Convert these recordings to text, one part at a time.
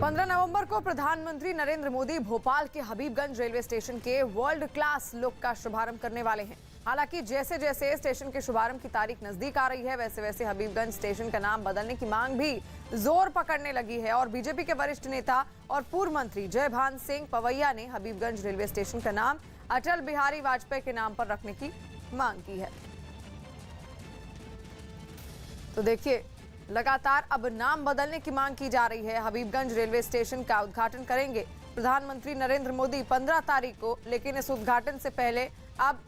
15 नवंबर को प्रधानमंत्री नरेंद्र मोदी भोपाल के हबीबगंज रेलवे स्टेशन के वर्ल्ड क्लास लुक का शुभारंभ करने वाले हैं। हालांकि जैसे जैसे स्टेशन के शुभारंभ की तारीख नजदीक आ रही है, वैसे वैसे हबीबगंज स्टेशन का नाम बदलने की मांग भी जोर पकड़ने लगी है और बीजेपी के वरिष्ठ नेता और पूर्व मंत्री जयभान सिंह पवैया ने हबीबगंज रेलवे स्टेशन का नाम अटल बिहारी वाजपेयी के नाम पर रखने की मांग की है। तो देखिए, लगातार अब नाम बदलने की मांग की जा रही है। हबीबगंज रेलवे स्टेशन का उद्घाटन करेंगे प्रधानमंत्री नरेंद्र मोदी 15 तारीख को, लेकिन इस उद्घाटन से पहले अब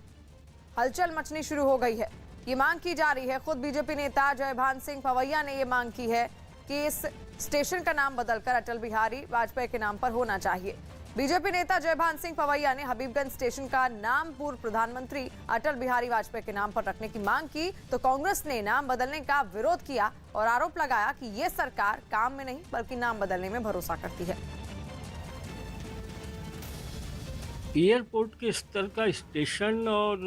हलचल मचनी शुरू हो गई है। ये मांग की जा रही है, खुद बीजेपी नेता जयभान सिंह पवैया ने ये मांग की है कि इस स्टेशन का नाम बदलकर अटल बिहारी वाजपेयी के नाम पर होना चाहिए। बीजेपी नेता जयभान सिंह पवैया ने हबीबगंज स्टेशन का नाम पूर्व प्रधानमंत्री अटल बिहारी वाजपेयी के नाम पर रखने की मांग की, तो कांग्रेस ने नाम बदलने का विरोध किया और आरोप लगाया कि ये सरकार काम में नहीं बल्कि नाम बदलने में भरोसा करती है। एयरपोर्ट के स्तर का स्टेशन और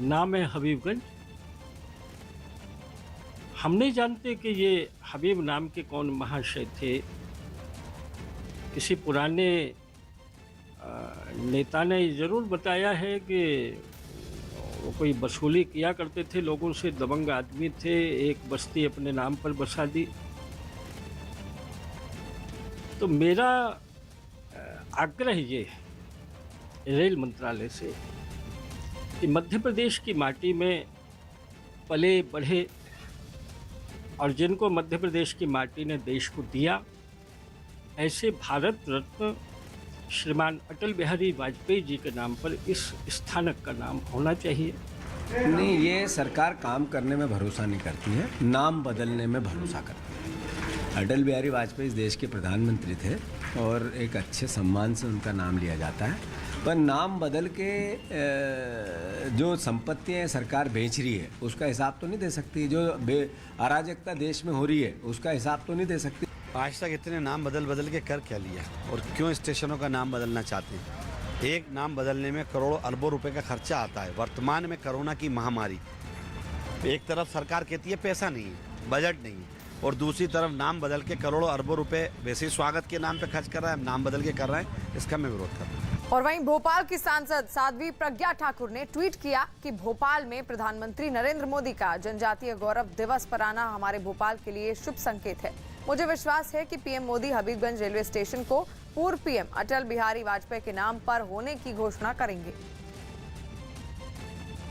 नाम है हबीबगंज। हम नहीं जानते कि ये हबीब नाम के कौन महाशय थे। किसी पुराने नेता ने ज़रूर बताया है कि वो कोई वसूली किया करते थे लोगों से, दबंग आदमी थे, एक बस्ती अपने नाम पर बसा दी। तो मेरा आग्रह ये है रेल मंत्रालय से कि मध्य प्रदेश की माटी में पले बढ़े और जिनको मध्य प्रदेश की माटी ने देश को दिया, ऐसे भारत रत्न श्रीमान अटल बिहारी वाजपेयी जी के नाम पर इस स्थानक का नाम होना चाहिए। नहीं, ये सरकार काम करने में भरोसा नहीं करती है, नाम बदलने में भरोसा करती है। अटल बिहारी वाजपेयी इस देश के प्रधानमंत्री थे और एक अच्छे सम्मान से उनका नाम लिया जाता है, पर नाम बदल के जो संपत्तियां सरकार बेच रही है उसका हिसाब तो नहीं दे सकती। जो अराजकता देश में हो रही है उसका हिसाब तो नहीं दे सकती। आज तक इतने नाम बदल के कर क्या लिया और क्यों स्टेशनों का नाम बदलना चाहते हैं? एक नाम बदलने में करोड़ों अरबों रुपए का खर्चा आता है। वर्तमान में कोरोना की महामारी, एक तरफ सरकार कहती है पैसा नहीं है, बजट नहीं है, और दूसरी तरफ नाम बदल के करोड़ों अरबों रुपए वैसे स्वागत के नाम पे खर्च कर रहा है, नाम बदल के कर रहा है। इसका मैं विरोध कर रहा हूँ। और वहीं भोपाल की सांसद साध्वी प्रज्ञा ठाकुर ने ट्वीट किया कि भोपाल में प्रधानमंत्री नरेंद्र मोदी का जनजातीय गौरव दिवस पर आना हमारे भोपाल के लिए शुभ संकेत है। मुझे विश्वास है कि PM Modi Habibganj railway station को पूर्व पीएम अटल बिहारी वाजपेयी के नाम पर होने की घोषणा करेंगे।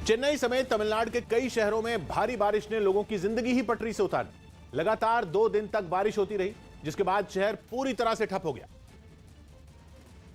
चेन्नई समेत तमिलनाडु के कई शहरों में भारी बारिश ने लोगों की जिंदगी ही पटरी से उतार दी। लगातार 2 दिन तक बारिश होती रही, जिसके बाद शहर पूरी तरह से ठप हो गया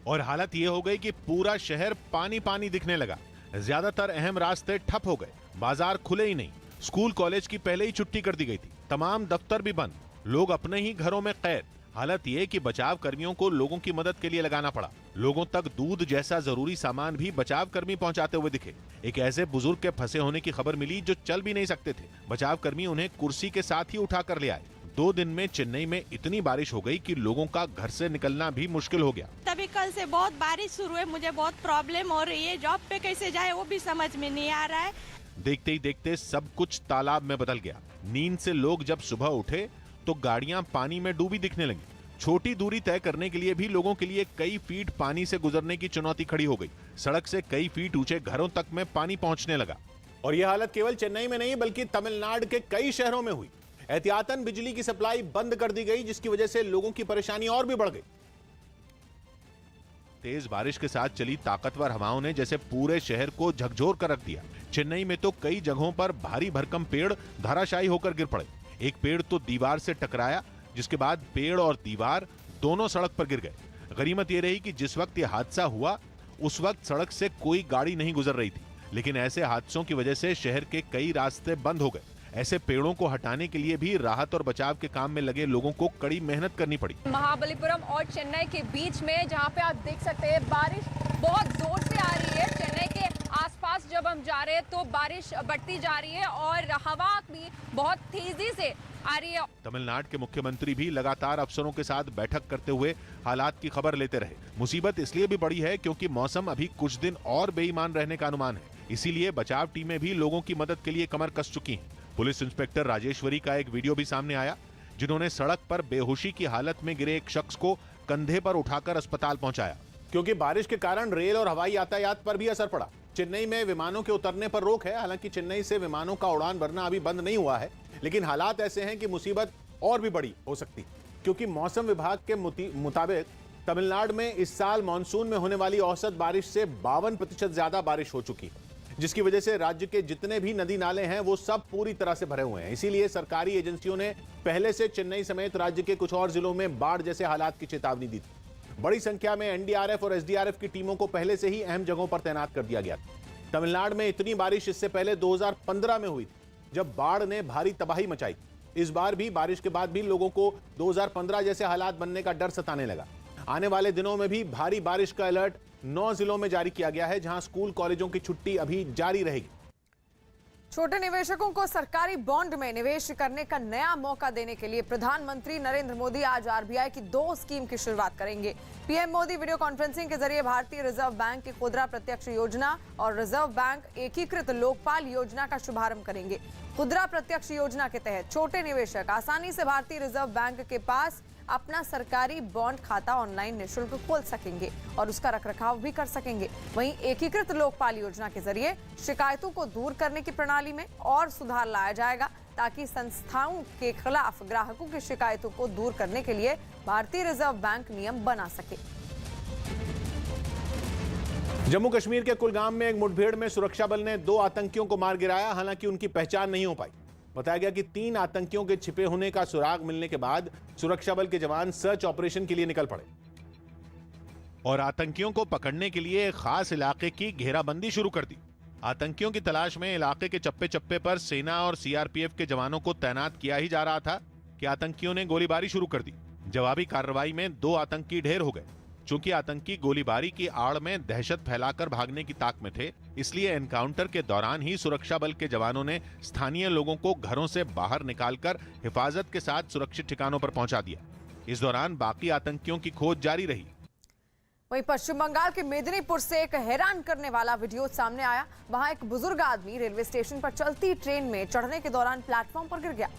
और हालत यह हो गई कि पूरा शहर पानी पानी दिखने लगा। ज्यादातर अहम रास्ते ठप हो गए, बाजार खुले ही नहीं, स्कूल कॉलेज की पहले ही छुट्टी कर दी गई थी, तमाम दफ्तर भी बंद, लोग अपने ही घरों में कैद। हालत यह कि बचाव कर्मियों को लोगों की मदद के लिए लगाना पड़ा। लोगों तक दूध जैसा जरूरी सामान भी बचाव कर्मी पहुंचाते हुए दिखे। एक ऐसे बुजुर्ग के फंसे होने की खबर मिली जो चल भी नहीं सकते थे। बचाव कर्मी उन्हें कुर्सी के साथ ही उठाकर ले आए। 2 दिन में चेन्नई में इतनी बारिश हो गई कि लोगों का घर से निकलना भी मुश्किल हो गया। तभी कल से बहुत बारिश शुरू है, मुझे बहुत प्रॉब्लम हो रही है, जॉब पे कैसे जाए वो भी समझ में नहीं आ रहा है। देखते ही देखते सब कुछ तालाब में बदल गया। नींद से लोग जब सुबह उठे तो गाड़ियां पानी में डूबी दिखने लगी। छोटी दूरी तय करने के लिए भी लोगों के लिए कई फीट पानी से गुजरने की चुनौती खड़ी हो गई। सड़क से कई फीट ऊंचे घरों तक में पानी पहुंचने लगा। और यह हालत केवल चेन्नई में नहीं बल्कि तमिलनाडु के कई शहरों में हुई। एहतियातन बिजली की सप्लाई बंद कर दी गई, जिसकी वजह से लोगों की परेशानी और भी बढ़ गई। तेज बारिश के साथ चली ताकतवर हवाओं ने जैसे पूरे शहर को झकझोर कर रख दिया। चेन्नई में तो कई जगहों पर भारी भरकम पेड़ धराशायी होकर गिर पड़े। एक पेड़ तो दीवार से टकराया, जिसके बाद पेड़ और दीवार दोनों सड़क पर गिर गए। गनीमत यह रही कि जिस वक्त यह हादसा हुआ उस वक्त सड़क से कोई गाड़ी नहीं गुजर रही थी, लेकिन ऐसे हादसों की वजह से शहर के कई रास्ते बंद हो गए। ऐसे पेड़ों को हटाने के लिए भी राहत और बचाव के काम में लगे लोगों को कड़ी मेहनत करनी पड़ी। महाबलीपुरम और चेन्नई के बीच में, जहां पे आप देख सकते हैं बारिश बहुत जोर से आ रही है। चेन्नई के आसपास जब हम जा रहे हैं तो बारिश बढ़ती जा रही है और हवा भी बहुत तेजी से आ रही है। तमिलनाडु के मुख्यमंत्री भी लगातार अफसरों के साथ बैठक करते हुए हालात की खबर लेते रहे। मुसीबत इसलिए भी बढ़ी है क्योंकि मौसम अभी कुछ दिन और बेईमान रहने का अनुमान है, इसीलिए बचाव टीमें भी लोगों की मदद के लिए कमर कस चुकी हैं। पुलिस इंस्पेक्टर राजेश्वरी का एक वीडियो भी सामने आया, जिन्होंने सड़क पर बेहोशी की हालत में गिरे एक शख्स को कंधे पर उठाकर अस्पताल पहुंचाया। क्योंकि बारिश के कारण रेल और हवाई यातायात पर भी असर पड़ा। चेन्नई में विमानों के उतरने पर रोक है। हालांकि चेन्नई से विमानों का उड़ान भरना अभी बंद नहीं हुआ है, लेकिन हालात ऐसे हैं कि मुसीबत और भी बड़ी हो सकती, क्योंकि मौसम विभाग के मुताबिक तमिलनाडु में इस साल मानसून में होने वाली औसत बारिश से 52% ज्यादा बारिश हो चुकी है, जिसकी वजह से राज्य के जितने भी नदी नाले हैं वो सब पूरी तरह से भरे हुए हैं। इसीलिए सरकारी एजेंसियों ने पहले से चेन्नई समेत राज्य के कुछ और जिलों में बाढ़ जैसे हालात की चेतावनी दी थी। बड़ी संख्या में एनडीआरएफ और एसडीआरएफ की टीमों को पहले से ही अहम जगहों पर तैनात कर दिया गया था। तमिलनाडु में इतनी बारिश इससे पहले 2015 में हुई थी, जब बाढ़ ने भारी तबाही मचाई। इस बार भी बारिश के बाद भी लोगों को 2015 जैसे हालात बनने का डर सताने लगा। आने वाले दिनों में भी भारी बारिश का अलर्ट 9 जिलों में जारी किया गया है, जहां स्कूल कॉलेजों की छुट्टी अभी जारी रहेगी। छोटे निवेशकों को सरकारी बॉन्ड में निवेश करने का नया मौका देने के लिए प्रधानमंत्री नरेंद्र मोदी आज आरबीआई की 2 स्कीम की शुरुआत करेंगे। पीएम मोदी वीडियो कॉन्फ्रेंसिंग के जरिए भारतीय रिजर्व बैंक की खुदरा प्रत्यक्ष योजना और रिजर्व बैंक एकीकृत लोकपाल योजना का शुभारंभ करेंगे। खुदरा प्रत्यक्ष योजना के तहत छोटे निवेशक आसानी से भारतीय रिजर्व बैंक के पास अपना सरकारी बॉन्ड खाता ऑनलाइन निःशुल्क खोल सकेंगे और उसका रखरखाव भी कर सकेंगे। वहीं एकीकृत लोकपाल योजना के जरिए शिकायतों को दूर करने की प्रणाली में और सुधार लाया जाएगा, ताकि संस्थाओं के खिलाफ ग्राहकों की शिकायतों को दूर करने के लिए भारतीय रिजर्व बैंक नियम बना सके। जम्मू कश्मीर के कुलगाम में एक मुठभेड़ में सुरक्षा बल ने 2 आतंकियों को मार गिराया। हालांकि उनकी पहचान नहीं हो पाई। बताया गया कि 3 आतंकियों के छिपे होने का सुराग मिलने के बाद सुरक्षा बल के जवान सर्च ऑपरेशन के लिए निकल पड़े और आतंकियों को पकड़ने के लिए एक खास इलाके की घेराबंदी शुरू कर दी। आतंकियों की तलाश में इलाके के चप्पे चप्पे पर सेना और सीआरपीएफ के जवानों को तैनात किया ही जा रहा था कि आतंकियों ने गोलीबारी शुरू कर दी। जवाबी कार्रवाई में 2 आतंकी ढेर हो गए। चूंकि आतंकी गोलीबारी की आड़ में दहशत फैलाकर भागने की ताक में थे, इसलिए एनकाउंटर के दौरान ही सुरक्षा बल के जवानों ने स्थानीय लोगों को घरों से बाहर निकालकर हिफाजत के साथ सुरक्षित ठिकानों पर पहुंचा दिया। इस दौरान बाकी आतंकियों की खोज जारी रही। वहीं पश्चिम बंगाल के मेदिनीपुर से एक हैरान करने वाला वीडियो सामने आया। वहां एक बुजुर्ग आदमी रेलवे स्टेशन पर चलती ट्रेन में चढ़ने के दौरान प्लेटफॉर्म पर गिर गया,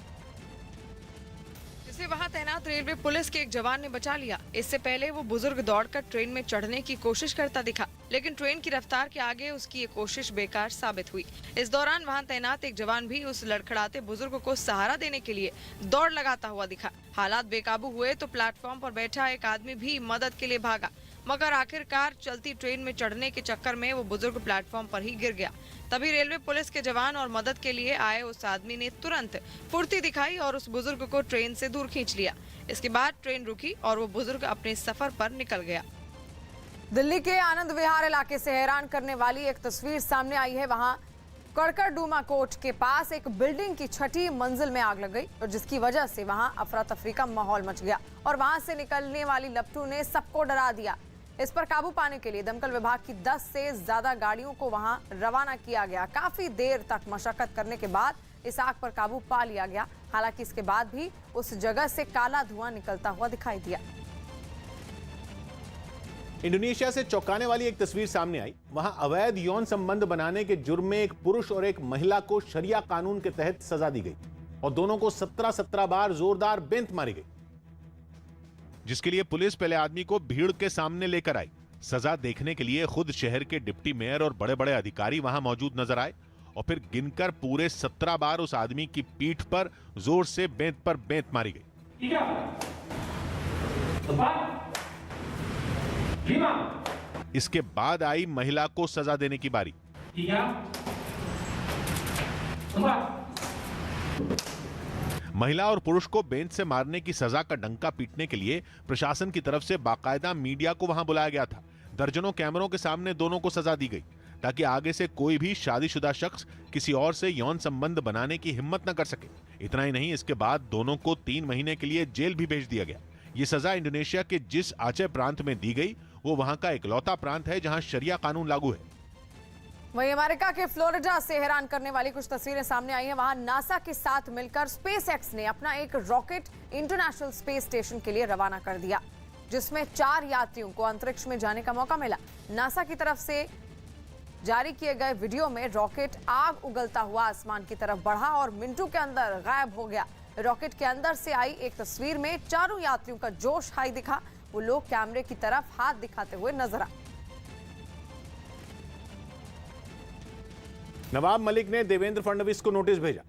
जिसे वहां तैनात रेलवे पुलिस के एक जवान ने बचा लिया। इससे पहले वो बुजुर्ग दौड़कर ट्रेन में चढ़ने की कोशिश करता दिखा, लेकिन ट्रेन की रफ्तार के आगे उसकी ये कोशिश बेकार साबित हुई। इस दौरान वहां तैनात एक जवान भी उस लड़खड़ाते बुजुर्ग को सहारा देने के लिए दौड़ लगाता हुआ दिखा। हालात बेकाबू हुए तो प्लेटफॉर्म पर बैठा एक आदमी भी मदद के लिए भागा, मगर आखिरकार चलती ट्रेन में चढ़ने के चक्कर में वो बुजुर्ग प्लेटफॉर्म पर ही गिर गया। तभी रेलवे पुलिस के जवान और मदद के लिए आए उस आदमी ने तुरंत फुर्ती दिखाई और उस बुजुर्ग को ट्रेन से दूर खींच लिया। इसके बाद ट्रेन रुकी और वो बुजुर्ग अपने सफर पर निकल गया। दिल्ली के आनंद विहार इलाके से हैरान करने वाली एक तस्वीर सामने आई है। वहां कड़कड़डूमा कोर्ट के पास एक बिल्डिंग की 6ठी मंजिल में आग लग गई और जिसकी वजह से वहां अफरा तफरी का माहौल मच गया और वहां से निकलने वाली लपटू ने सबको डरा दिया। इस पर काबू पाने के लिए दमकल विभाग की 10 से ज्यादा गाड़ियों को वहां रवाना किया गया। काफी देर तक मशक्कत करने के बाद इस आग पर काबू पा लिया गया। हालांकि इसके बाद भी उस जगह से काला धुआं निकलता हुआ दिखाई दिया। इंडोनेशिया से चौंकाने वाली एक तस्वीर सामने आई। वहां अवैध यौन संबंध बनाने के जुर्म में एक पुरुष और एक महिला को शरिया कानून के तहत सजा दी गई और दोनों को 17 बार जोरदार बेंत मारी गई, जिसके लिए पुलिस पहले आदमी को भीड़ के सामने लेकर आई। सजा देखने के लिए खुद शहर के डिप्टी मेयर और बड़े बड़े अधिकारी वहां मौजूद नजर आए और फिर गिनकर पूरे 17 बार उस आदमी की पीठ पर जोर से बेंत पर बेंत मारी गई। इसके बाद आई महिला को सजा देने की बारी। महिला और पुरुष को बेंच से मारने की सजा का डंका पीटने के लिए प्रशासन की तरफ से बाकायदा मीडिया को वहां बुलाया गया था। दर्जनों कैमरों के सामने दोनों को सजा दी गई ताकि आगे से कोई भी शादीशुदा शख्स किसी और से यौन संबंध बनाने की हिम्मत न कर सके। इतना ही नहीं, इसके बाद दोनों को 3 महीने के लिए जेल भी भेज दिया गया। ये सजा इंडोनेशिया के जिस आचे प्रांत में दी गई वो वहां का इकलौता प्रांत है जहां शरिया कानून लागू है। वहीं अमेरिका के फ्लोरिडा से हैरान करने वाली कुछ तस्वीरें सामने आई हैं। वहां नासा के साथ मिलकर स्पेसएक्स ने अपना एक रॉकेट इंटरनेशनल स्पेस स्टेशन के लिए रवाना कर दिया, जिसमें 4 यात्रियों को अंतरिक्ष में जाने का मौका मिला। नासा की तरफ से जारी किए गए वीडियो में रॉकेट आग उगलता हुआ आसमान की तरफ बढ़ा और मिनटों के अंदर गायब हो गया। रॉकेट के अंदर से आई एक तस्वीर में चारों यात्रियों का जोश हाई दिखा। वो लोग कैमरे की तरफ हाथ दिखाते हुए नजर आए। नवाब मलिक ने देवेंद्र फडणवीस को नोटिस भेजा।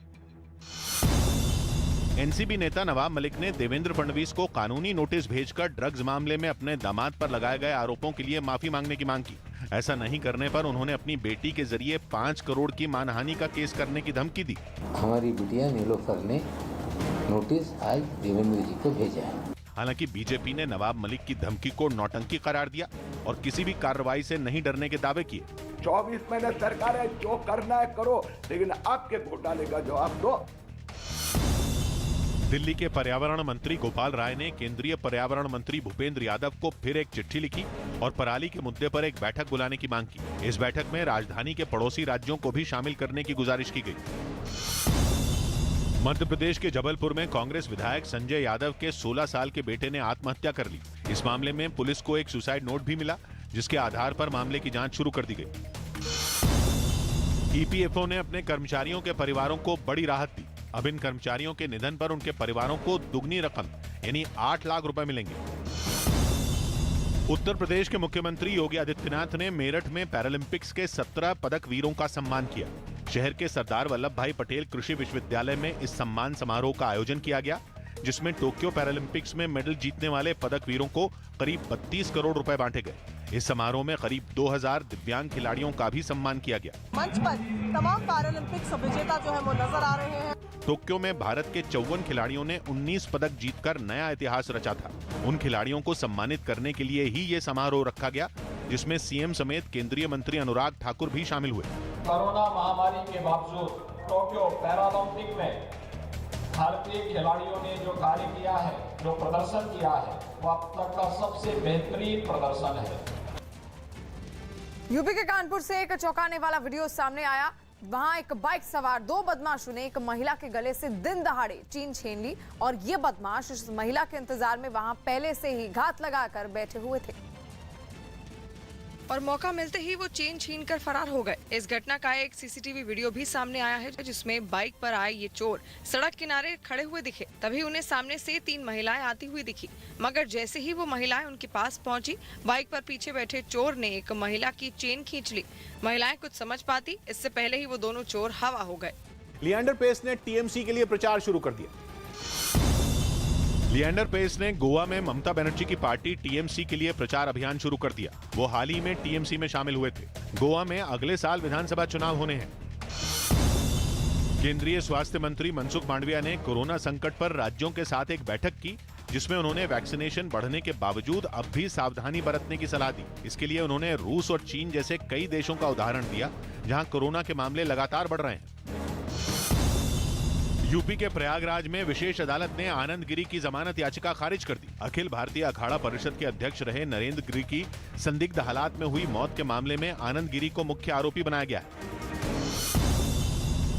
एनसीपी नेता नवाब मलिक ने देवेंद्र फडणवीस को कानूनी नोटिस भेजकर ड्रग्स मामले में अपने दामाद पर लगाए गए आरोपों के लिए माफी मांगने की मांग की। ऐसा नहीं करने पर उन्होंने अपनी बेटी के जरिए 5 करोड़ की मानहानि का केस करने की धमकी दी। हमारी बिटिया नीलोफर ने नोटिस आज देवेंद्र जी को भेजा है। हालांकि बीजेपी ने नवाब मलिक की धमकी को नौटंकी करार दिया और किसी भी कार्रवाई से नहीं डरने के दावे किए। 24 महीने सरकार है, जो करना है करो, लेकिन आपके घोटाले का जवाब दो। दिल्ली के पर्यावरण मंत्री गोपाल राय ने केंद्रीय पर्यावरण मंत्री भूपेंद्र यादव को फिर एक चिट्ठी लिखी और पराली के मुद्दे पर एक बैठक बुलाने की मांग की। इस बैठक में राजधानी के पड़ोसी राज्यों को भी शामिल करने की गुजारिश की गई। मध्य प्रदेश के जबलपुर में कांग्रेस विधायक संजय यादव के 16 साल के बेटे ने आत्महत्या कर ली। इस मामले में पुलिस को एक सुसाइड नोट भी मिला, जिसके आधार पर मामले की जांच शुरू कर दी गई। ईपीएफओ ने अपने कर्मचारियों के परिवारों को बड़ी राहत दी। अब इन कर्मचारियों के निधन पर उनके परिवारों को दुगनी रकम यानी 8 लाख रुपए मिलेंगे। उत्तर प्रदेश के मुख्यमंत्री योगी आदित्यनाथ ने मेरठ में पैरालंपिक्स के 17 पदक वीरों का सम्मान किया। शहर के सरदार वल्लभ भाई पटेल कृषि विश्वविद्यालय में इस सम्मान समारोह का आयोजन किया गया, जिसमें टोक्यो पैरालंपिक्स में मेडल जीतने वाले पदक वीरों को करीब 32 करोड़ रुपए बांटे गए। इस समारोह में करीब 2000 दिव्यांग खिलाड़ियों का भी सम्मान किया गया। मंच पर तमाम पैरालंपिक्स विजेता जो है वो नजर आ रहे हैं। टोक्यो में भारत के 54 खिलाड़ियों ने 19 पदक जीतकर नया इतिहास रचा था। उन खिलाड़ियों को सम्मानित करने के लिए ही ये समारोह रखा गया, जिसमें सीएम समेत केंद्रीय मंत्री अनुराग ठाकुर भी शामिल हुए। कोरोना महामारी के बावजूद टोक्यो पैरालंपिक में भारतीय खिलाड़ियों ने जो कार्य किया है, जो प्रदर्शन किया है, वो अब तक का सबसे बेहतरीन प्रदर्शन है। यूपी के कानपुर से एक चौंकाने वाला वीडियो सामने आया। वहां एक बाइक सवार 2 बदमाशों ने एक महिला के गले से दिन दहाड़े चेन छीन ली और ये बदमाश इस महिला के इंतजार में वहां पहले से ही घात लगाकर बैठे हुए थे और मौका मिलते ही वो चेन छीनकर फरार हो गए। इस घटना का एक सीसीटीवी वीडियो भी सामने आया है, जिसमें बाइक पर आए ये चोर सड़क किनारे खड़े हुए दिखे। तभी उन्हें सामने से 3 महिलाएं आती हुई दिखी, मगर जैसे ही वो महिलाएं उनके पास पहुंची, बाइक पर पीछे बैठे चोर ने एक महिला की चेन खींच ली। महिलाएं कुछ समझ पाती, इससे पहले ही वो दोनों चोर हवा हो गए। लिएंडर पेस ने टीएमसी के लिए प्रचार शुरू कर दिया। लिएंडर पेस ने गोवा में ममता बनर्जी की पार्टी टीएमसी के लिए प्रचार अभियान शुरू कर दिया। वो हाल ही में टीएमसी में शामिल हुए थे। गोवा में अगले साल विधानसभा चुनाव होने हैं। केंद्रीय स्वास्थ्य मंत्री मनसुख मांडविया ने कोरोना संकट पर राज्यों के साथ एक बैठक की, जिसमें उन्होंने वैक्सीनेशन बढ़ने के बावजूद अब भी सावधानी बरतने की सलाह दी। इसके लिए उन्होंने रूस और चीन जैसे कई देशों का उदाहरण दिया, जहां कोरोना के मामले लगातार बढ़ रहे हैं। यूपी के प्रयागराज में विशेष अदालत ने आनंद गिरी की जमानत याचिका खारिज कर दी। अखिल भारतीय अखाड़ा परिषद के अध्यक्ष रहे नरेंद्र गिरी की संदिग्ध हालात में हुई मौत के मामले में आनंद गिरी को मुख्य आरोपी बनाया गया है।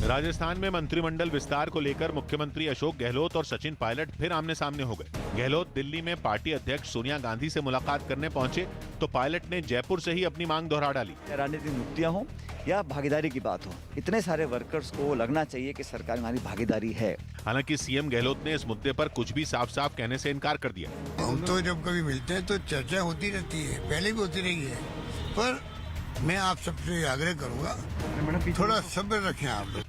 राजस्थान में मंत्रिमंडल विस्तार को लेकर मुख्यमंत्री अशोक गहलोत और सचिन पायलट फिर आमने सामने हो गए। गहलोत दिल्ली में पार्टी अध्यक्ष सोनिया गांधी से मुलाकात करने पहुंचे, तो पायलट ने जयपुर से ही अपनी मांग दोहरा डाली। राजनीतिक मुक्तियां हो या भागीदारी की बात हो, इतने सारे वर्कर्स को लगना चाहिए कि सरकार में हमारी भागीदारी है। हालांकि सीएम गहलोत ने इस मुद्दे पर कुछ भी साफ साफ कहने से इनकार कर दिया। हम तो जब कभी मिलते हैं तो चर्चा होती रहती है, पहले भी होती रही है, पर मैं आप सबसे आग्रह करूंगा थोड़ा सब्र रखें आप।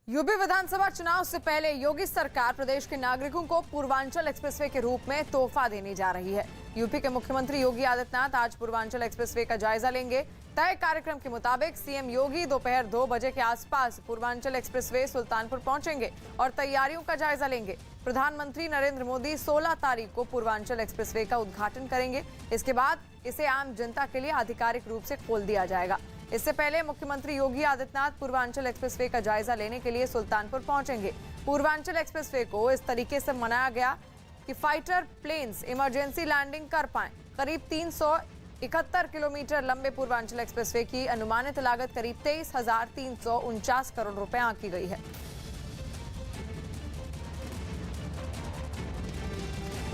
यूपी विधानसभा चुनाव से पहले योगी सरकार प्रदेश के नागरिकों को पूर्वांचल एक्सप्रेसवे के रूप में तोहफा देने जा रही है। यूपी के मुख्यमंत्री योगी आदित्यनाथ आज पूर्वांचल एक्सप्रेसवे का जायजा लेंगे। तय कार्यक्रम के मुताबिक सीएम योगी दोपहर 2 बजे के आसपास पूर्वांचल एक्सप्रेसवे सुल्तानपुर पहुंचेंगे और तैयारियों का जायजा लेंगे। प्रधानमंत्री नरेंद्र मोदी 16 तारीख को पूर्वांचल एक्सप्रेसवे का उद्घाटन करेंगे। इसके बाद इसे आम जनता के लिए आधिकारिक रूप से खोल दिया जाएगा। इससे पहले मुख्यमंत्री योगी आदित्यनाथ पूर्वांचल एक्सप्रेसवे का जायजा लेने के लिए सुल्तानपुर पहुंचेंगे। पूर्वांचल एक्सप्रेसवे को इस तरीके से बनाया गया कि फाइटर प्लेन्स इमरजेंसी लैंडिंग कर पाएं। करीब 371 किलोमीटर लंबे पूर्वांचल एक्सप्रेसवे की अनुमानित लागत करीब 23,349 करोड़ रुपए आंकी गई है।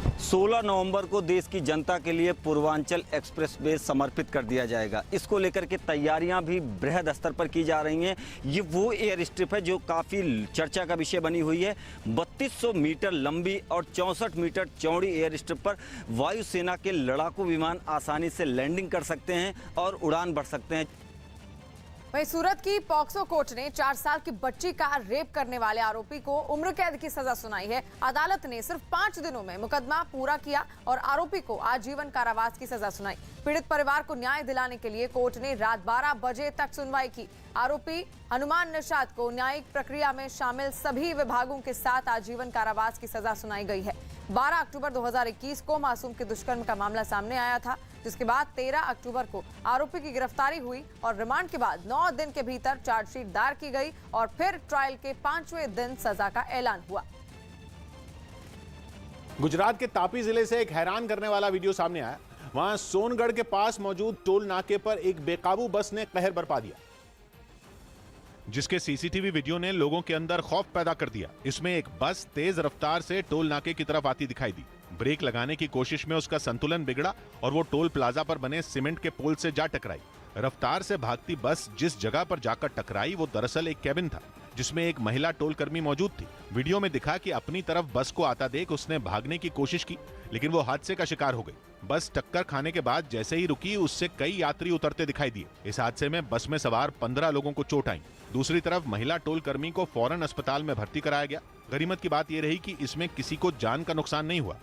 16 नवंबर को देश की जनता के लिए पूर्वांचल एक्सप्रेसवे समर्पित कर दिया जाएगा। इसको लेकर के तैयारियां भी बृहद स्तर पर की जा रही हैं। ये वो एयर स्ट्रिप है जो काफ़ी चर्चा का विषय बनी हुई है। 3200 मीटर लंबी और 64 मीटर चौड़ी एयर स्ट्रिप पर वायुसेना के लड़ाकू विमान आसानी से लैंडिंग कर सकते हैं और उड़ान भर सकते हैं। वहीं सूरत की पॉक्सो कोर्ट ने 4 साल की बच्ची का रेप करने वाले आरोपी को उम्र कैद की सजा सुनाई है। अदालत ने सिर्फ 5 दिनों में मुकदमा पूरा किया और आरोपी को आजीवन कारावास की सजा सुनाई। पीड़ित परिवार को न्याय दिलाने के लिए कोर्ट ने रात 12 बजे तक सुनवाई की। आरोपी हनुमान निषाद को न्यायिक प्रक्रिया में शामिल सभी विभागों के साथ आजीवन कारावास की सजा सुनाई गई है। 12 अक्टूबर 2021 को मासूम के दुष्कर्म का मामला सामने आया था, जिसके बाद 13 अक्टूबर को आरोपी की गिरफ्तारी हुई और रिमांड के बाद 9 दिन के भीतर चार्जशीट दायर की गई और फिर ट्रायल के 5वें दिन सजा का ऐलान हुआ। गुजरात के तापी जिले से एक हैरान करने वाला वीडियो सामने आया। वहां सोनगढ़ के पास मौजूद टोल नाके पर एक बेकाबू बस ने कहर बरपा दिया, जिसके सीसीटीवी वीडियो ने लोगों के अंदर खौफ पैदा कर दिया। इसमें एक बस तेज रफ्तार से टोल नाके की तरफ आती दिखाई दी। ब्रेक लगाने की कोशिश में उसका संतुलन बिगड़ा और वो टोल प्लाजा पर बने सीमेंट के पोल से जा टकराई। रफ्तार से भागती बस जिस जगह पर जाकर टकराई वो दरअसल एक कैबिन था, जिसमें एक महिला टोल कर्मी मौजूद थी। वीडियो में दिखा कि अपनी तरफ बस को आता देख उसने भागने की कोशिश की, लेकिन वो हादसे का शिकार हो गई। बस टक्कर खाने के बाद जैसे ही रुकी, उससे कई यात्री उतरते दिखाई दिए। इस हादसे में बस में सवार 15 लोगों को चोट आई। दूसरी तरफ महिला टोल कर्मी को फौरन अस्पताल में भर्ती कराया गया। गनीमत की बात यह रही कि इसमें किसी को जान का नुकसान नहीं हुआ।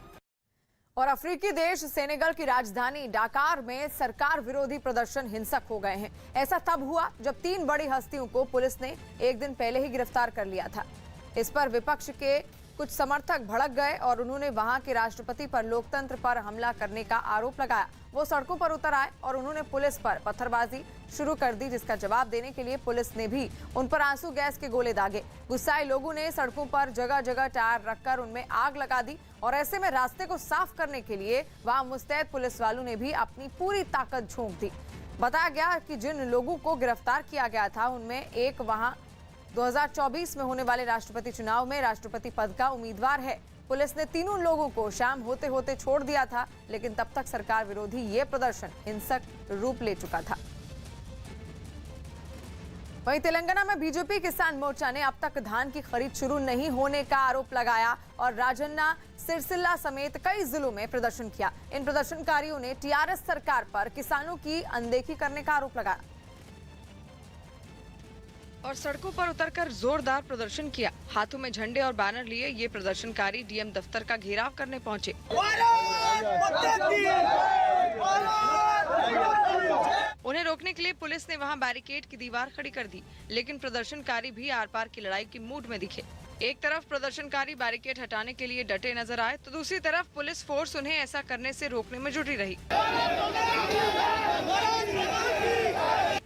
और अफ्रीकी देश सेनेगल की राजधानी डाकार में सरकार विरोधी प्रदर्शन हिंसक हो गए हैं। ऐसा तब हुआ जब 3 बड़ी हस्तियों को पुलिस ने एक दिन पहले ही गिरफ्तार कर लिया था। इस पर विपक्ष के कुछ समर्थक भड़क गए और उन्होंने वहां के राष्ट्रपति पर लोकतंत्र पर हमला करने का आरोप लगाया। वो सड़कों पर उतर आए और उन्होंने पुलिस पर पत्थरबाजी शुरू कर दी, जिसका जवाब देने के लिए पुलिस ने भी उन पर आंसू गैस के गोले दागे। गुस्साए लोगों ने सड़कों पर जगह जगह टायर रखकर उनमें आग लगा दी और ऐसे में रास्ते को साफ करने के लिए वहां मुस्तैद पुलिस वालों ने भी अपनी पूरी ताकत झोंक दी। बताया गया कि जिन लोगों को गिरफ्तार किया गया था उनमें एक वहां 2024 में होने वाले राष्ट्रपति चुनाव में राष्ट्रपति पद का उम्मीदवार है। पुलिस ने तीनों लोगों को शाम होते होते छोड़ दिया था, लेकिन तब तक सरकार विरोधी ये प्रदर्शन हिंसक रूप ले चुका था। वहीं तेलंगाना में बीजेपी किसान मोर्चा ने अब तक धान की खरीद शुरू नहीं होने का आरोप लगाया और राजन्ना, सिरसिल्ला समेत कई जिलों में प्रदर्शन किया। इन प्रदर्शनकारियों ने टीआरएस सरकार पर किसानों की अनदेखी करने का आरोप लगाया और सड़कों पर उतरकर जोरदार प्रदर्शन किया। हाथों में झंडे और बैनर लिए ये प्रदर्शनकारी डीएम दफ्तर का घेराव करने पहुंचे। उन्हें रोकने के लिए पुलिस ने वहां बैरिकेड की दीवार खड़ी कर दी, लेकिन प्रदर्शनकारी भी आर पार की लड़ाई की मूड में दिखे। एक तरफ प्रदर्शनकारी बैरिकेड हटाने के लिए डटे नजर आए, तो दूसरी तरफ पुलिस फोर्स उन्हें ऐसा करने से रोकने में जुटी रही।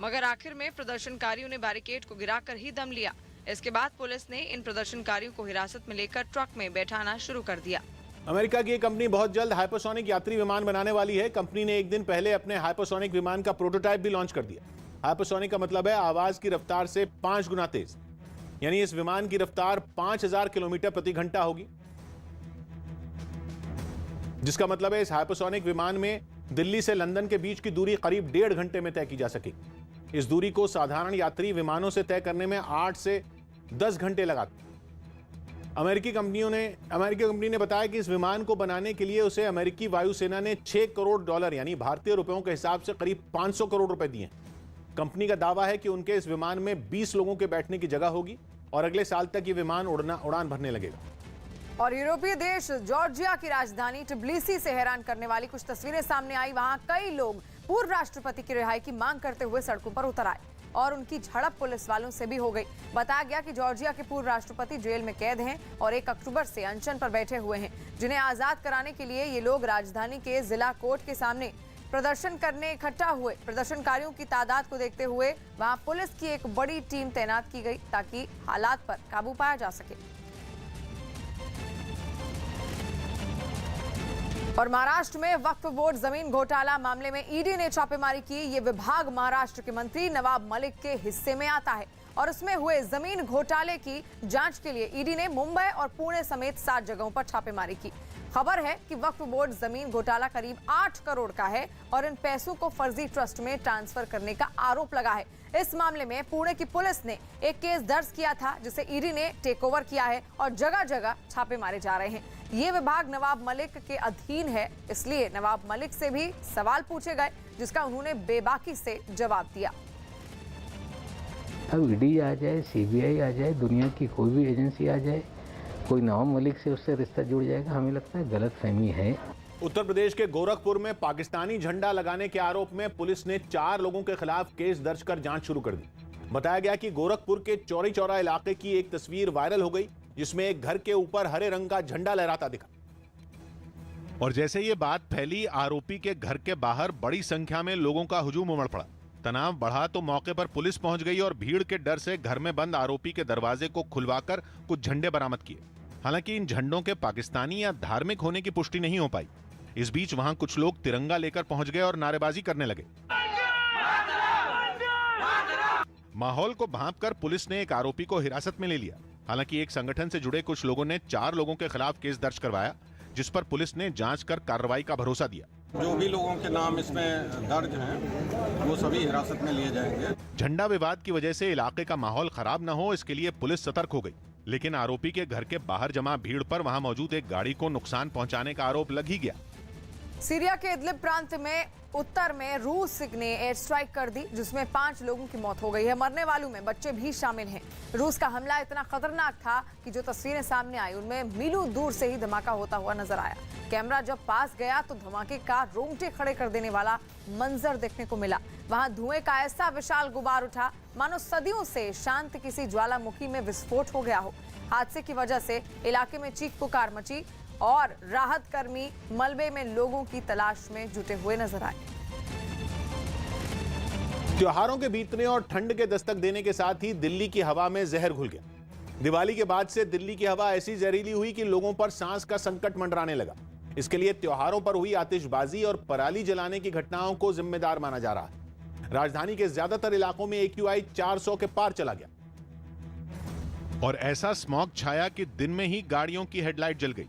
मगर आखिर में प्रदर्शनकारियों ने बैरिकेड को गिराकर ही दम लिया। इसके बाद पुलिस ने इन प्रदर्शनकारियों को हिरासत में लेकर ट्रक में बैठाना शुरू कर दिया। अमेरिका की एक कंपनी बहुत जल्द हाइपरसोनिक यात्री विमान बनाने वाली है। कंपनी ने एक दिन पहले अपने हाइपरसोनिक विमान का प्रोटोटाइप भी लॉन्च कर दिया। हाइपरसोनिक का मतलब है आवाज की रफ्तार से 5 गुना तेज, यानी इस विमान की रफ्तार 5000 किलोमीटर प्रति घंटा होगी, जिसका मतलब है इस हाइपरसोनिक विमान में दिल्ली से लंदन के बीच की दूरी करीब 1.5 घंटे में तय की जा सकेगी। इस दूरी को साधारण यात्री विमानों से तय करने में 8 से 10 घंटे लगाते। अमेरिकी कंपनी ने बताया कि इस विमान को बनाने के लिए उसे अमेरिकी वायुसेना ने $6 करोड़ यानी भारतीय रुपयों के हिसाब से करीब 500 करोड़ रुपए दिए। कंपनी का दावा है कि उनके इस विमान में 20 लोगों के बैठने की जगह होगी और अगले साल तक ये विमान उड़ान भरने लगेगा। और यूरोपीय देश जॉर्जिया की राजधानी ट्बिलिसी से हैरान करने वाली कुछ तस्वीरें सामने आई। वहां कई लोग पूर्व राष्ट्रपति की रिहाई की मांग करते हुए सड़कों पर उतर आए और उनकी झड़प पुलिस वालों से भी हो गई। बताया गया कि जॉर्जिया के पूर्व राष्ट्रपति जेल में कैद हैं और 1 अक्टूबर से अनशन पर बैठे हुए हैं, जिन्हें आजाद कराने के लिए ये लोग राजधानी के जिला कोर्ट के सामने प्रदर्शन करने इकट्ठा हुए। प्रदर्शनकारियों की तादाद को देखते हुए वहां पुलिस की एक बड़ी टीम तैनात की गई ताकि हालात पर काबू पाया जा सके। और महाराष्ट्र में वक्फ बोर्ड जमीन घोटाला मामले में ईडी ने छापेमारी की। ये विभाग महाराष्ट्र के मंत्री नवाब मलिक के हिस्से में आता है और उसमें हुए जमीन घोटाले की जांच के लिए ईडी ने मुंबई और पुणे समेत 7 जगहों पर छापेमारी की। खबर है कि वक्फ बोर्ड जमीन घोटाला करीब 8 करोड़ का है और इन पैसों को फर्जी ट्रस्ट में ट्रांसफर करने का आरोप लगा है। इस मामले में पुणे की पुलिस ने एक केस दर्ज किया था, जिसे ईडी ने टेक ओवर किया है और जगह जगह छापे मारे जा रहे हैं। ये विभाग नवाब मलिक के अधीन है, इसलिए नवाब मलिक से भी सवाल पूछे गए, जिसका उन्होंने बेबाकी से जवाब दिया। अब ईडी आ जाए, सीबीआई आ जाए, दुनिया की कोई भी एजेंसी आ जाए, कोई नवाब मलिक से उससे रिश्ता जुड़ जाएगा, हमें लगता है गलतफहमी है। उत्तर प्रदेश के गोरखपुर में पाकिस्तानी झंडा लगाने के आरोप में पुलिस ने 4 लोगों के खिलाफ केस दर्ज कर जांच शुरू कर दी। बताया गया कि गोरखपुर के चौरी चौरा इलाके की एक तस्वीर वायरल हो गई, जिसमें एक घर के ऊपर हरे रंग का झंडा लहराता दिखा। और जैसे ये बात फैली, आरोपी के घर के बाहर बड़ी संख्या में लोगों का हुजूम उमड़ पड़ा। तनाव बढ़ा तो मौके पर पुलिस पहुंच गई और भीड़ के डर से घर में बंद आरोपी के दरवाजे को खुलवाकर कुछ झंडे बरामद किए। हालांकि इन झंडों के पाकिस्तानी या धार्मिक होने की पुष्टि नहीं हो पाई। इस बीच वहां कुछ लोग तिरंगा लेकर पहुंच गए और नारेबाजी करने लगे। माहौल को भांपकर पुलिस ने एक आरोपी को हिरासत में ले लिया। हालांकि एक संगठन से जुड़े कुछ लोगों ने 4 लोगों के खिलाफ केस दर्ज करवाया, जिस पर पुलिस ने जांच कर कार्रवाई का भरोसा दिया। जो भी लोगों के नाम इसमें दर्ज हैं, वो सभी हिरासत में लिए जाएंगे। झंडा विवाद की वजह से इलाके का माहौल खराब न हो, इसके लिए पुलिस सतर्क हो गई। लेकिन आरोपी के घर के बाहर जमा भीड़ पर वहां मौजूद एक गाड़ी को नुकसान पहुंचाने का आरोप लग ही गया। सीरिया के इदलिब प्रांत में उत्तर में रूस ने एयर स्ट्राइक कर दी, जिसमें 5 लोगों की मौत हो गई है। मरने वालों में बच्चे भी शामिल हैं। रूस का हमला इतना खतरनाक था कि जो तस्वीरें सामने आई उनमें मीलों दूर से ही धमाका होता हुआ नजर आया। कैमरा जब पास गया तो धमाके का रोंगटे खड़े कर देने वाला मंजर देखने को मिला। वहां धुएं का ऐसा विशाल गुबार उठा मानो सदियों से शांत किसी ज्वालामुखी में विस्फोट हो गया हो। हादसे की वजह से इलाके में चीख पुकार मची और राहत कर्मी मलबे में लोगों की तलाश में जुटे हुए नजर आए। त्योहारों के बीतने और ठंड के दस्तक देने के साथ ही दिल्ली की हवा में जहर घुल गया। दिवाली के बाद से दिल्ली की हवा ऐसी जहरीली हुई कि लोगों पर सांस का संकट मंडराने लगा। इसके लिए त्योहारों पर हुई आतिशबाजी और पराली जलाने की घटनाओं को जिम्मेदार माना जा रहा है। राजधानी के ज्यादातर इलाकों में AQI 400 के पार चला गया और ऐसा स्मॉग छाया कि दिन में ही गाड़ियों की हेडलाइट जल गई।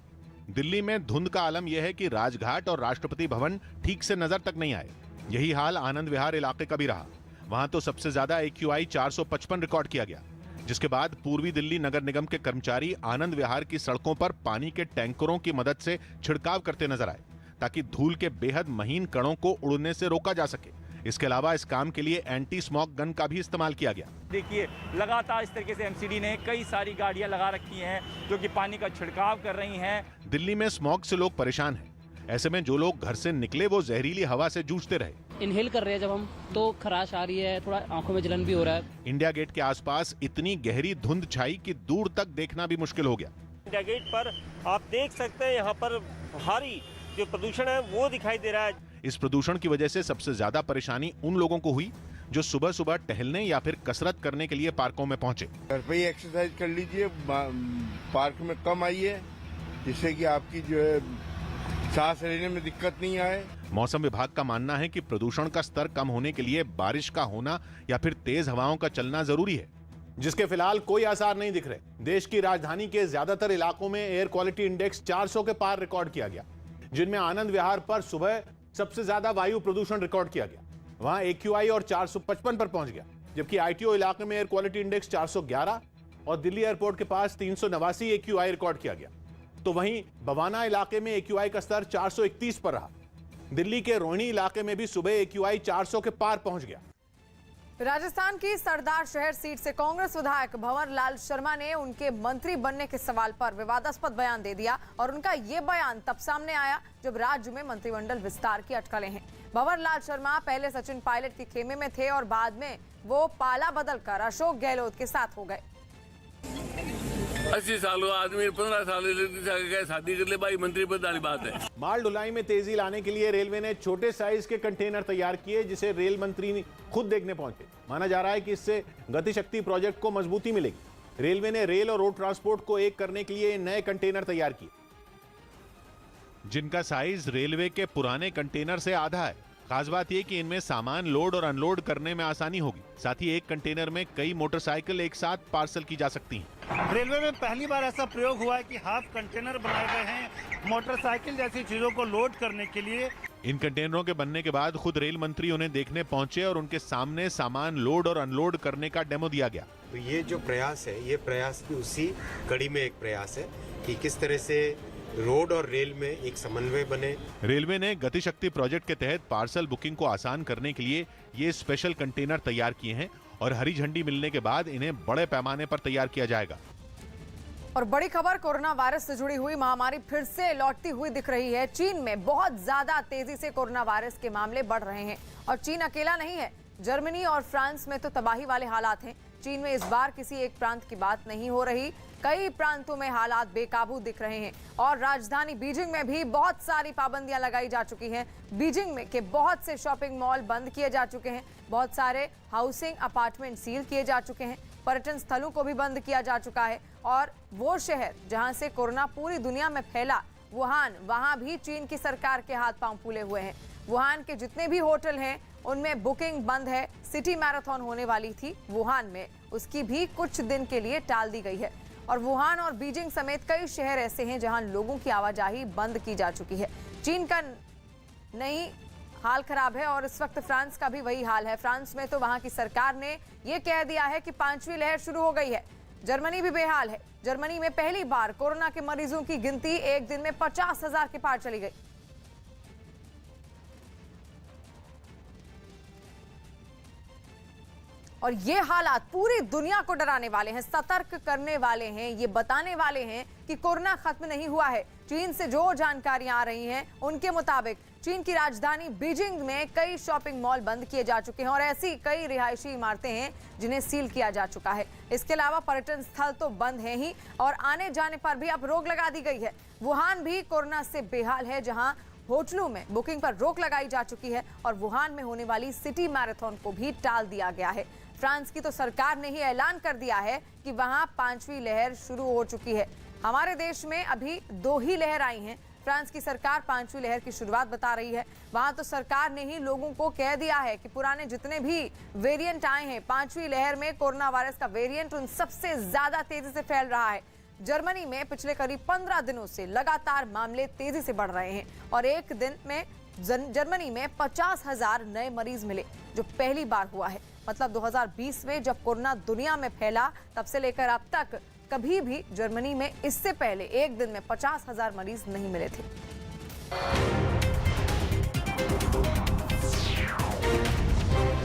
दिल्ली में धुंध का आलम यह है कि राजघाट और राष्ट्रपति भवन ठीक से नजर तक नहीं आए। यही हाल आनंद विहार इलाके का भी रहा। वहां तो सबसे ज्यादा AQI 455 रिकॉर्ड किया गया, जिसके बाद पूर्वी दिल्ली नगर निगम के कर्मचारी आनंद विहार की सड़कों पर पानी के टैंकरों की मदद से छिड़काव करते नजर आए, ताकि धूल के बेहद महीन कणों को उड़ने से रोका जा सके। इसके अलावा इस काम के लिए एंटी स्मॉग गन का भी इस्तेमाल किया गया। देखिए, लगातार इस तरीके से MCD ने कई सारी गाड़ियां लगा रखी हैं जो कि पानी का छिड़काव कर रही हैं। दिल्ली में स्मॉग से लोग परेशान हैं। ऐसे में जो लोग घर से निकले वो जहरीली हवा से जूझते रहे। इनहेल कर रहे हैं जब हम, तो खराश आ रही है, थोड़ा आंखों में जलन भी हो रहा है। इंडिया गेट के आसपास इतनी गहरी धुंध छाई कि दूर तक देखना भी मुश्किल हो गया। इंडिया गेट पर आप देख सकते हैं, यहाँ पर भारी जो प्रदूषण है वो दिखाई दे रहा है। इस प्रदूषण की वजह से सबसे ज्यादा परेशानी उन लोगों को हुई जो सुबह सुबह टहलने या फिर कसरत करने के लिए पार्कों में पहुंचे। घर पे ही एक्सरसाइज कर लीजिए, पार्क में कम आइए, जिससे कि आपकी जो है सांस लेने में दिक्कत नहीं आए। मौसम विभाग का मानना है कि प्रदूषण का स्तर कम होने के लिए बारिश का होना या फिर तेज हवाओं का चलना जरूरी है, जिसके फिलहाल कोई आसार नहीं दिख रहे। देश की राजधानी के ज्यादातर इलाकों में एयर क्वालिटी इंडेक्स 400 के पार रिकॉर्ड किया गया, जिनमें आनंद विहार पर सुबह सबसे ज्यादा वायु प्रदूषण रिकॉर्ड किया गया। वहां AQI और 455 पर पहुंच गया, जबकि ITO इलाके में एयर क्वालिटी इंडेक्स 411 और दिल्ली एयरपोर्ट के पास 389 AQI रिकॉर्ड किया गया। तो वहीं बवाना इलाके में AQI का स्तर 431 पर रहा। दिल्ली के रोहिणी इलाके में भी सुबह AQI 400 के पार पहुंच गया। राजस्थान की सरदार शहर सीट से कांग्रेस विधायक भंवर लाल शर्मा ने उनके मंत्री बनने के सवाल पर विवादास्पद बयान दे दिया और उनका ये बयान तब सामने आया जब राज्य में मंत्रिमंडल विस्तार की अटकलें हैं। भंवर लाल शर्मा पहले सचिन पायलट के खेमे में थे और बाद में वो पाला बदलकर अशोक गहलोत के साथ हो गए। 80 साल हुआ आदमी 15 साल शादी कर ले भाई, मंत्री पद वाली बात है। माल ढुलाई में तेजी लाने के लिए रेलवे ने छोटे साइज के कंटेनर तैयार किए, जिसे रेल मंत्री खुद देखने पहुंचे। माना जा रहा है कि इससे गति शक्ति प्रोजेक्ट को मजबूती मिलेगी। रेलवे ने रेल और रोड ट्रांसपोर्ट को एक करने के लिए नए कंटेनर तैयार किए, जिनका साइज रेलवे के पुराने कंटेनर से आधा है। खास बात यह कि इनमें सामान लोड और अनलोड करने में आसानी होगी। साथ ही एक कंटेनर में कई मोटरसाइकिल एक साथ पार्सल की जा सकती हैं। रेलवे में पहली बार ऐसा प्रयोग हुआ है कि हाफ कंटेनर बनाए गए हैं मोटरसाइकिल जैसी चीजों को लोड करने के लिए। इन कंटेनरों के बनने के बाद खुद रेल मंत्री उन्हें देखने पहुंचे और उनके सामने सामान लोड और अनलोड करने का डेमो दिया गया। तो ये जो प्रयास है, ये प्रयास भी उसी कड़ी में एक प्रयास है कि किस तरह से रोड और रेल में एक समन्वय बने। रेलवे ने गति शक्ति प्रोजेक्ट के तहत पार्सल बुकिंग को आसान करने के लिए ये स्पेशल कंटेनर तैयार किए हैं और हरी झंडी मिलने के बाद इन्हें बड़े पैमाने पर तैयार किया जाएगा। और बड़ी खबर, कोरोना वायरस से जुड़ी हुई महामारी फिर से लौटती हुई दिख रही है। चीन में बहुत ज्यादा तेजी से कोरोना वायरस के मामले बढ़ रहे हैं और चीन अकेला नहीं है। जर्मनी और फ्रांस में तो तबाही वाले हालात हैं। चीन में इस बार किसी एक प्रांत की बात नहीं हो रही, कई प्रांतों में हालात बेकाबू दिख रहे हैं और राजधानी बीजिंग में भी बहुत सारी पाबंदियां लगाई जा चुकी हैं। बीजिंग में के बहुत से शॉपिंग मॉल बंद किए जा चुके हैं, बहुत सारे हाउसिंग अपार्टमेंट सील किए जा चुके हैं, पर्यटन स्थलों को भी बंद किया जा चुका है और वो शहर जहां से कोरोना पूरी दुनिया में फैला, वुहान, वहां भी चीन की सरकार के हाथ पांव फूले हुए हैं। वुहान के जितने भी होटल हैं उनमें बुकिंग बंद है। सिटी मैराथन होने वाली थी वुहान में, उसकी भी कुछ दिन के लिए टाल दी गई है और वुहान और बीजिंग समेत कई शहर ऐसे हैं जहां लोगों की आवाजाही बंद की जा चुकी है। चीन का नहीं हाल खराब है और इस वक्त फ्रांस का भी वही हाल है। फ्रांस में तो वहां की सरकार ने यह कह दिया है कि 5वीं लहर शुरू हो गई है। जर्मनी भी बेहाल है। जर्मनी में पहली बार कोरोना के मरीजों की गिनती एक दिन में 50,000 के पार चली गई। और ये हालात पूरी दुनिया को डराने वाले हैं, सतर्क करने वाले हैं, ये बताने वाले हैं कि कोरोना खत्म नहीं हुआ है। चीन से जो जानकारियां आ रही हैं उनके मुताबिक चीन की राजधानी बीजिंग में कई शॉपिंग मॉल बंद किए जा चुके हैं और ऐसी कई रिहायशी इमारतें हैं जिन्हें सील किया जा चुका है। इसके अलावा पर्यटन स्थल तो बंद है ही और आने जाने पर भी अब रोक लगा दी गई है। वुहान भी कोरोना से बेहाल है, जहां होटलों में बुकिंग पर रोक लगाई जा चुकी है और वुहान में होने वाली सिटी मैराथन को भी टाल दिया गया है। फ्रांस की तो सरकार ने ही ऐलान कर दिया है कि वहां 5वीं लहर शुरू हो चुकी है। हमारे देश में अभी 2 ही लहर आई हैं। फ्रांस की सरकार 5वीं लहर की शुरुआत बता रही है। वहां तो सरकार ने ही लोगों को कह दिया है कि पुराने जितने भी वेरिएंट आए हैं, 5वीं लहर में कोरोना वायरस का वेरिएंट उन सबसे ज्यादा तेजी से फैल रहा है। जर्मनी में पिछले करीब 15 दिनों से लगातार मामले तेजी से बढ़ रहे हैं और एक दिन में जर्मनी में 50,000 नए मरीज मिले, जो पहली बार हुआ है। मतलब 2020 में जब कोरोना दुनिया में फैला तब से लेकर अब तक कभी भी जर्मनी में इससे पहले एक दिन में 50,000 मरीज नहीं मिले थे।